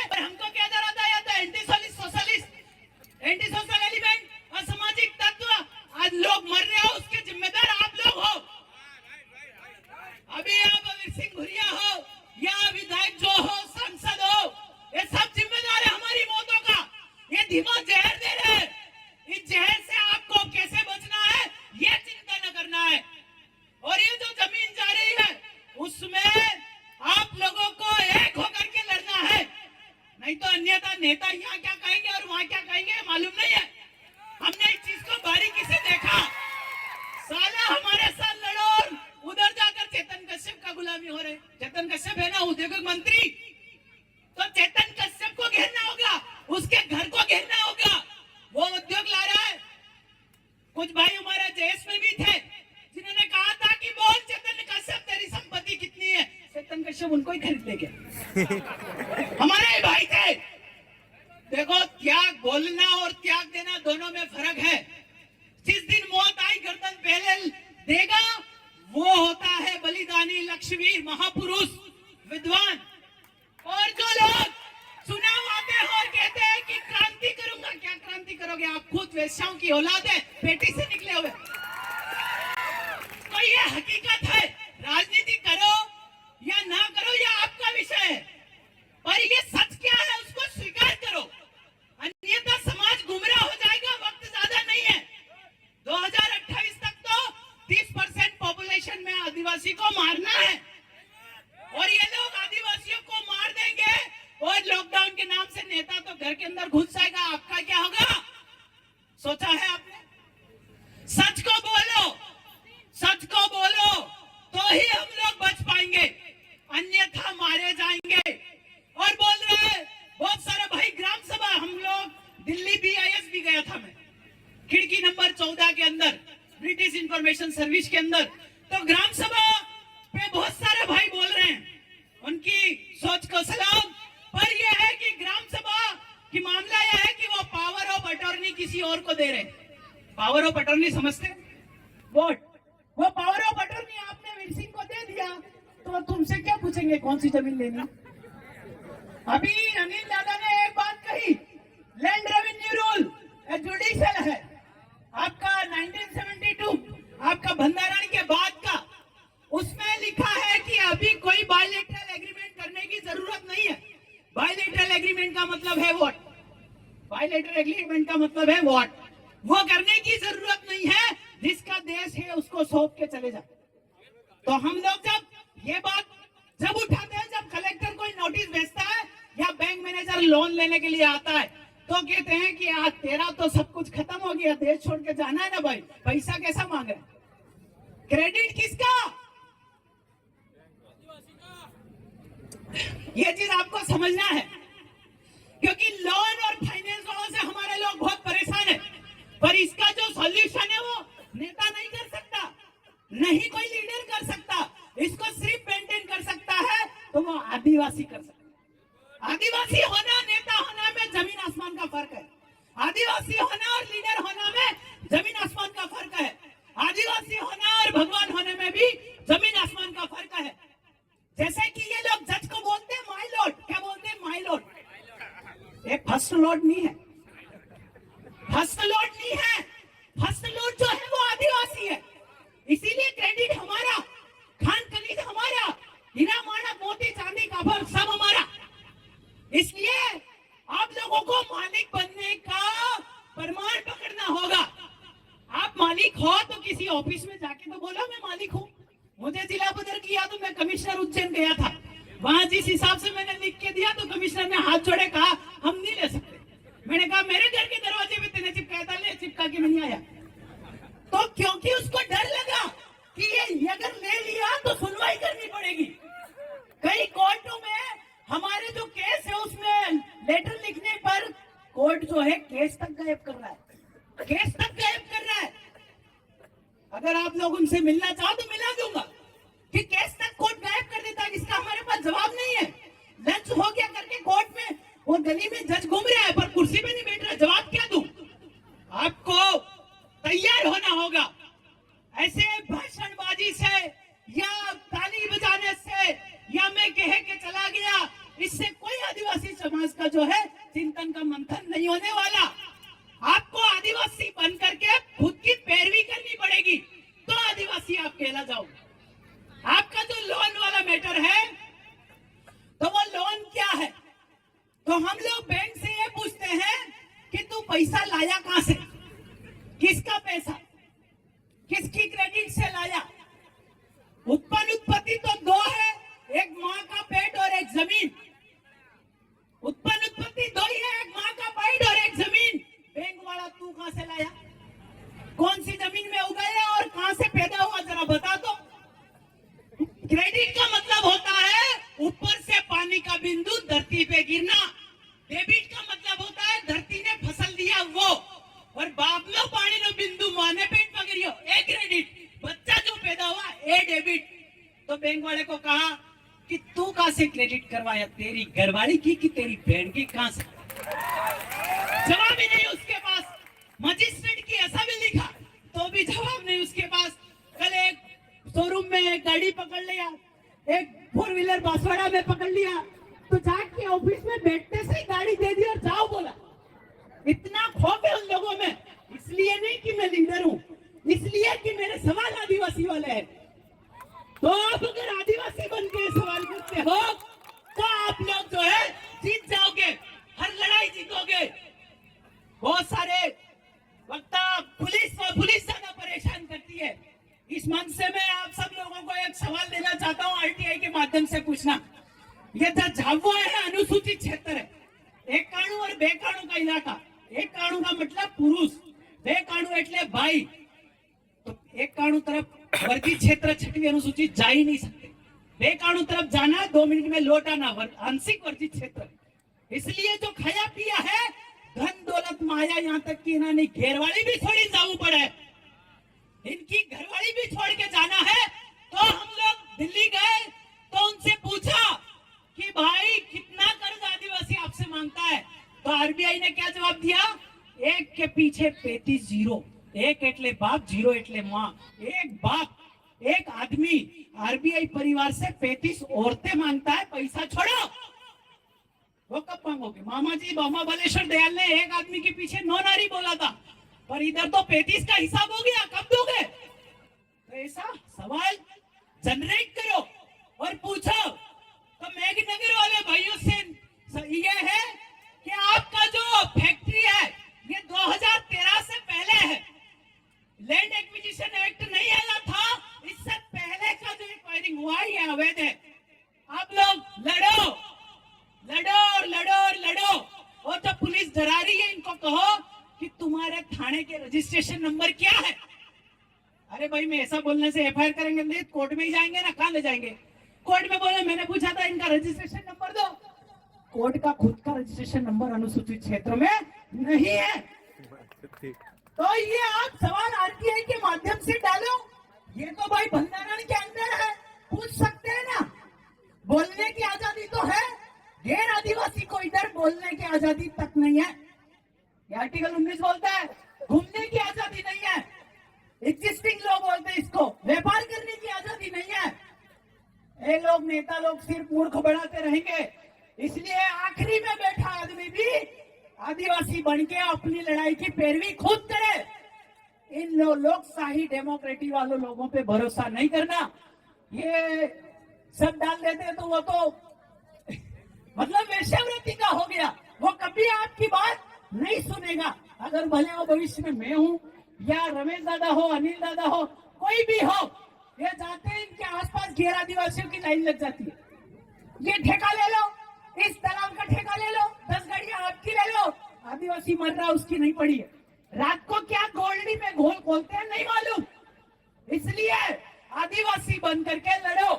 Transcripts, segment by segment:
पर हमको क्या जा रहा था, या तो anti socialist, anti social element, असामाजिक तत्व। आज लोग मर रहे हो, उसके जिम्मेदार आप लोग हो। अभी आप अमीर सिंह भुरिया हो या विधायक जो हो, सांसद हो, ये सब जिम्मेदार है हमारी मौतों का। ये धीमा जहर दे रहे हैं, इस जहर से आपको कैसे बचना है ये चिंता न करना है। और ये जो जमीन जा रही है उसमें आप लोगों को एक होकर के लड़ना है, नहीं तो अन्यथा नेता यहाँ क्या कहेंगे और वहां क्या कहेंगे मालूम नहीं है। हमने इस चीज को बारीकी से देखा। साला हमारे साथ लड़ो और उधर जाकर चेतन कश्यप का गुलामी हो रहे। चेतन कश्यप है ना उद्योग मंत्री, तो चेतन कश्यप को घेरना होगा, उसके घर को घेरना होगा। वो उद्योग ला रहा है। कुछ भाई हमारे जेएस में भी थे जिन्होंने कहा था कि बोल चेतन कश्यप तेरी संपत्ति कितनी है। चेतन कश्यप उनको ही खरीद लेके हमारे ही भाई थे। देखो, त्याग बोलना और त्याग देना दोनों में फर्क है। जिस दिन मौत आई गर्दन पहले देगा वो होता है बलिदानी, लक्ष्मी, महापुरुष, विद्वान। और जो लोग चुनाव आते हैं और कहते हैं कि क्रांति करूंगा, क्या क्रांति करोगे? आप खुद वेश्याओं की औलाद है, पेटी से निकले हुए। तो ये हकीकत है। राजनीति करो या ना करो ये आपका विषय है, पर ये सच क्या है उसको स्वीकार करो, अन्यथा समाज गुमराह हो जाएगा। वक्त ज्यादा नहीं है, 2028 तक तो 30% पॉपुलेशन में आदिवासी को मारना है, और ये लोग आदिवासियों को मार देंगे और लॉकडाउन के नाम से नेता तो घर के अंदर घुस जाएगा। आपका क्या होगा? सोचा है आपने? सच को बोलो, सच को बोलो तो ही हम लोग बच पाएंगे, अन्यथा मारे जाएंगे। और बोल रहे हैं बहुत सारे भाई ग्राम सभा, हम लोग दिल्ली BIS भी गया था मैं, खिड़की नंबर 14 के अंदर, ब्रिटिश इंफॉर्मेशन सर्विस के अंदर। तो ग्राम सभा पे बहुत सारे भाई बोल रहे हैं, उनकी सोच को सलाम। पर यह है कि ग्राम सभा की मामला यह है कि वो पावर ऑफ अटॉर्नी किसी और को दे रहे। पावर ऑफ अटॉर्नी समझते? वोट, वो पावर ऑफ अटॉर्नी आपने वीर सिंह को दे दिया तो तुमसे क्या पूछेंगे कौन सी जमीन लेनी। अभी अनिल दादा ने एक बात कही, लैंड रेवेन्यू रूल जुडिशियल है आपका 1972, आपका बंधारण के बाद का। उसमें लिखा है कि अभी कोई बायलैटरल एग्रीमेंट करने की जरूरत नहीं है। बायलैटरल एग्रीमेंट का मतलब है वोट, बायलैटरल एग्रीमेंट का मतलब है वोट। वो करने की जरूरत नहीं है, जिसका देश है उसको सौंप के चले जाओ। तो हम लोग जब ये बात जब उठाते हैं, जब कलेक्टर कोई नोटिस भेजता है या बैंक मैनेजर लोन लेने के लिए आता है, तो कहते हैं कि आज तेरा तो सब कुछ खत्म हो गया, देश छोड़ के जाना है ना भाई, पैसा कैसा मांग रहे? क्रेडिट किसका? ये चीज आपको समझना है, क्योंकि लोन और फाइनेंस वालों से हमारे लोग बहुत परेशान है। पर इसका जो सॉल्यूशन है वो नेता नहीं कर सकता, नहीं कोई लीडर कर सकता। इसको सिर्फ मेंटेन कर सकता है तो वो आदिवासी कर सकता। आदिवासी होना, नेता होना में जमीन आसमान का फर्क है। आदिवासी होना और लीडर होना में जमीन आसमान का फर्क है। आदिवासी होना और भगवान होने में भी जमीन आसमान का फर्क है। जैसे कि ये लोग जज को बोलते हैं माय लॉर्ड, क्या बोलते हैं? My Lord. ये फर्स्ट लॉर्ड नहीं है, फर्स्ट लॉर्ड नहीं है। फर्स्ट लॉर्ड जो है वो आदिवासी है। इसीलिए क्रेडिट हमारा, खान खनीज हमारा, हीरा माणक मोती चांदी काबर सब हमारा। इसलिए आप लोगों को मालिक बनने का प्रमाण पकड़ना होगा। आप मालिक हो तो किसी ऑफिस में जाके तो बोलो मैं मालिक हूँ। मुझे जिला पदर किया तो मैं कमिश्नर उज्जैन गया था, वहां जिस हिसाब से मैंने लिख के दिया तो कमिश्नर ने हाथ जोड़े, कहा हम नहीं ले सकते। मैंने कहा मेरे घर के दरवाजे पे तेने चिपकाया था, ले चिपका के नहीं आया। तो क्योंकि उसको डर लगा कि ये अगर ले लिया तो सुनवाई करनी पड़ेगी। कई कोर्टों में हमारे जो केस है उसमें लेटर लिखने पर कोर्ट जो है केस तक गायब कर रहा है, केस तक गायब कर रहा है। अगर आप लोग उनसे मिलना चाहो तो मिला दूंगा कि केस तक कोर्ट गायब कर देता है, जिसका हमारे पास जवाब नहीं है। लंच हो गया करके कोर्ट में वो गली में जज घूम रहा है पर कुर्सी पे नहीं बैठ रहा, जवाब क्या दूं? आपको तैयार होना होगा। ऐसे भाषणबाजी से या ताली बजाने से या मैं कह के चला गया, इससे कोई आदिवासी समाज समाज का जो है चिंतन का मंथन नहीं होने वाला। आपको आदिवासी बन करके खुद की पैरवी करनी पड़ेगी तो आदिवासी आप कहला जाओगे। आपका जो लोन वाला मैटर है तो वो लोन क्या है, तो हम लोग बैंक से ये पूछते हैं कि तू पैसा लाया कहां से, किसका पैसा, किसकी क्रेडिट से लाया। उत्पत्ति तो दो है, एक माँ का पेट और एक जमीन। उत्पत्ति दो ही है, एक माँ का पेट और एक जमीन। बैंक वाला तू कहां से लाया, कौन सी जमीन में उगाया और कहां से पैदा हुआ, जरा बता दो। क्रेडिट का मतलब होता है ऊपर से पानी का बिंदु धरती पे गिरना। डेबिट का मतलब होता है धरती ने फसल दिया वो, और बाप लो पानी नो बिंदु माने पेट पकड़ियो, ए क्रेडिट। बच्चा जो पैदा हुआ ए डेबिट। तो बैंक वाले को कहा कि तू कहां से क्रेडिट करवाया, तेरी घरवाली की कि तेरी बहन की, कहां से। जवाब ही नहीं उसके पास। मजिस्ट्रेट की ऐसा भी लिखा तो भी जवाब नहीं उसके पास। कल एक शोरूम में एक गाड़ी पकड़ लिया, एक 4 व्हीलर बांसवाड़ा में पकड़ लिया, तो जाके ऑफिस में बैठते से ही गाड़ी दे दी और जाओ बोला। इतना खौफ है उन लोगों में। इसलिए नहीं कि मैं लीडर हूं, इसलिए कि मेरे सवाल आदिवासी वाले हैं। तो आप अगर आदिवासी बन के सवाल करते हो तो आप लोग जो है जीत जाओगे, हर लड़ाई जीतोगे। बहुत सारे वक्ता पुलिस ज्यादा परेशान करती है। इस मंच से मैं आप सब लोगों को एक सवाल देना चाहता हूं, आरटीआई के माध्यम से पूछना। ये जो झाबुआ है अनुसूचित क्षेत्र है, एक काणु और बे काणु का इलाका। एक काणु का मतलब पुरुष, बे काणु एटले भाई। तो एक काणु तरफ वर्गीय क्षेत्र छठवीं अनुसूचित जा ही नहीं सकते, बे काणु तरफ जाना 2 मिनट में लौट आना आंशिक वर्गीय क्षेत्र। इसलिए जो खाया पिया है, धन दौलत माया, यहाँ तक कि इन्होंने घेरवाली भी थोड़ी जाऊ पड़े, इनकी घरवाली भी छोड़ के जाना है। तो हम लोग दिल्ली गए तो उनसे पूछा कि भाई कितना कर्ज आदिवासी आपसे मांगता है। तो आरबीआई ने क्या जवाब दिया, एक के पीछे 35 जीरो, एक एटले बाप, जीरो एटले माँ। एक बाप, एक आदमी आरबीआई परिवार से 35 औरतें मांगता है पैसा, छोड़ो। वो कब मांगोगे। मामा जी मामा बालेश्वर दयाल ने एक आदमी के पीछे 9 नारी बोला था, पर इधर तो 35 का हिसाब हो गया, कब दोगे। तो ऐसा सवाल जनरेट करो और पूछो। तो मेघनगर वाले भाइयों से ये है कि आपका जो फैक्ट्री है ये 2013 से पहले है, लैंड एक्विजिशन एक्ट नहीं आया था, इससे पहले का जो एक्वायरिंग हुआ ये अवैध है। आप लोग लड़ो लड़ो और लड़ो और लड़ो। और जो पुलिस डरा रही है इनको कहो कि तुम्हारे थाने के रजिस्ट्रेशन नंबर क्या है। अरे भाई, मैं ऐसा बोलने से एफआईआर करेंगे नहीं, कोर्ट में ही जाएंगे ना, कहां ले जाएंगे। कोर्ट में बोले मैंने पूछा था इनका रजिस्ट्रेशन नंबर दो, कोर्ट का खुद का रजिस्ट्रेशन नंबर अनुसूचित क्षेत्र में नहीं है। तो ये आप सवाल आरटीआई के माध्यम से डालो। ये तो भाई बंधारण के अंदर है, पूछ सकते हैं ना। बोलने की आजादी तो है, गैर आदिवासी को इधर बोलने की आजादी तक नहीं है। ये आर्टिकल 19 बोलता है घूमने की आजादी नहीं है, एग्जिस्टिंग लोग बोलते हैं इसको, व्यापार करने की आजादी नहीं है। ये लोग नेता लोग सिर्फ मूर्ख बढ़ाते रहेंगे। इसलिए आखिरी में बैठा आदमी भी आदिवासी बन के अपनी लड़ाई की पैरवी खुद करे। इन लोकशाही डेमोक्रेटी वालों लोगों पे भरोसा नहीं करना। ये सब डाल देते हैं तो वो तो मतलब वेश्यावृत्ति का हो गया, वो कभी आपकी बात नहीं सुनेगा। अगर भले वो भविष्य में मैं हूं या रमेश दादा हो, अनिल दादा हो, कोई भी हो, ये जाते हैं इनके आसपास गैर आदिवासियों की लाइन लग जाती है। ये ठेका ले लो, इस तालाब का ठेका ले लो, 10 गाड़ियां आपकी ले लो। आदिवासी मर रहा उसकी नहीं पड़ी है, रात को क्या गोल्डी में घोल खोलते हैं नहीं मालूम। इसलिए आदिवासी बन करके लड़ो।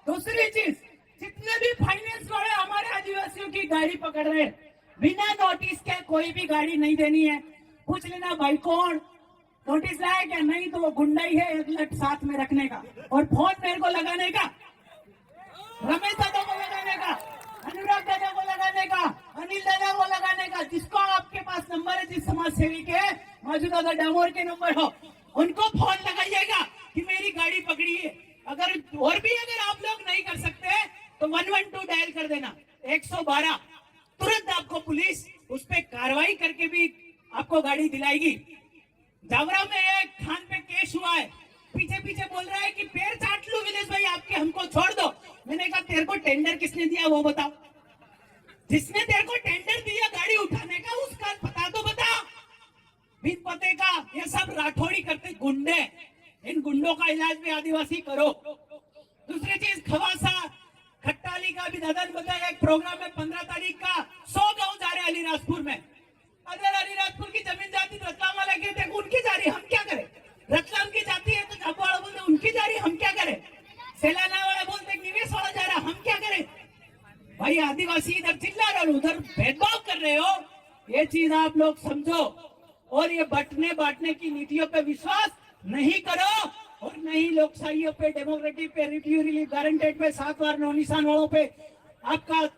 दूसरी चीज, जितने भी फाइनेंस वाले हमारे आदिवासियों की गाड़ी पकड़ रहे हैं, बिना नोटिस के कोई भी गाड़ी नहीं देनी है। पूछ लेना भाई कौन नोटिस लाया क्या, नहीं तो वो गुंडा ही है, एक लट साथ में रखने का और फोन मेरे को लगाने का, रमेश दादा को लगाने का, अनुराग दादा को लगाने का, अनिल दादा को लगाने का। जिसको आपके पास नंबर है, जिस समाज सेवी के माजू दादा डामोर के नंबर हो, उनको फोन लगाइएगा कि मेरी गाड़ी पकड़ी है। अगर और भी अगर आप लोग नहीं कर सकते तो 112 डायल कर देना, 112। तुरंत आपको पुलिस उस पर कार्रवाई करके भी आपको गाड़ी दिलाएगी। जावरा में एक खान पे केस हुआ है, पीछे पीछे बोल रहा है कि पैर चाट लूं विलेश भाई आपके, हमको छोड़ दो। मैंने कहा तेरे को टेंडर किसने दिया वो बताओ, जिसने तेरे को टेंडर दिया गाड़ी उठाने का उसका पता तो बता। बिन पते का ये सब राठौड़ी करते गुंडे, इन गुंडों का इलाज भी आदिवासी करो। दूसरी चीज खवासा खट्टाली का भी दादा ने बताया, एक प्रोग्राम है 15 तारीख का, 100 गांव जा रहे अलीराजपुर में। अगर अलीराजपुर की जमीन जाती तो रतलाम वाला कहते हैं उनकी जा रही, हम क्या करें? रतलाम की जाती है तो झाबुआ वाला बोलते उनकी जा रही, हम क्या करें? सेलाना वाला बोलते निवेश वाला जा रहा, हम क्या करें? भाई आदिवासी इधर चिल्ला रहे हो, उधर भेदभाव कर रहे हो, ये चीज आप लोग समझो। और ये बंटने बांटने की नीतियों पे विश्वास नहीं करो, और नहीं लोकशाही पे, डेमोक्रेटिक पे, रिव्यू रिलीफ गारंटेड पे, 7 बार 9 निशान वालों पे आपका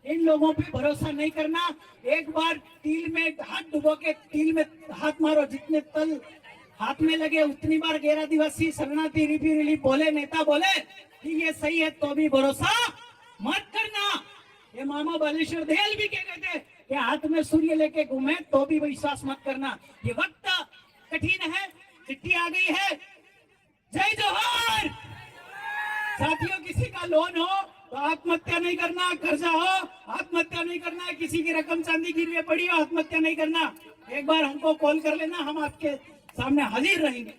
इन लोगों पे भरोसा नहीं करना। एक बार तील में हाथ डुबो के तील में हाथ मारो, जितने तल हाथ में लगे उतनी बार गैर आदिवासी शरणार्थी रिव्यू रिलीफ बोले, नेता बोले कि ये सही है तो भी भरोसा मत करना। ये मामा बालेश्वर दयाल भी क्या कहते हैं कि हाथ में सूर्य लेके घूमे तो भी विश्वास मत करना। ये वक्त कठिन है, चिट्ठी आ गई है। जय जोहर। साथियों, किसी का लोन हो तो आत्महत्या नहीं करना, कर्जा हो आत्महत्या नहीं करना, किसी की रकम चांदी गिरवी पड़ी हो आत्महत्या नहीं करना। एक बार हमको कॉल कर लेना, हम आपके सामने हाजिर रहेंगे।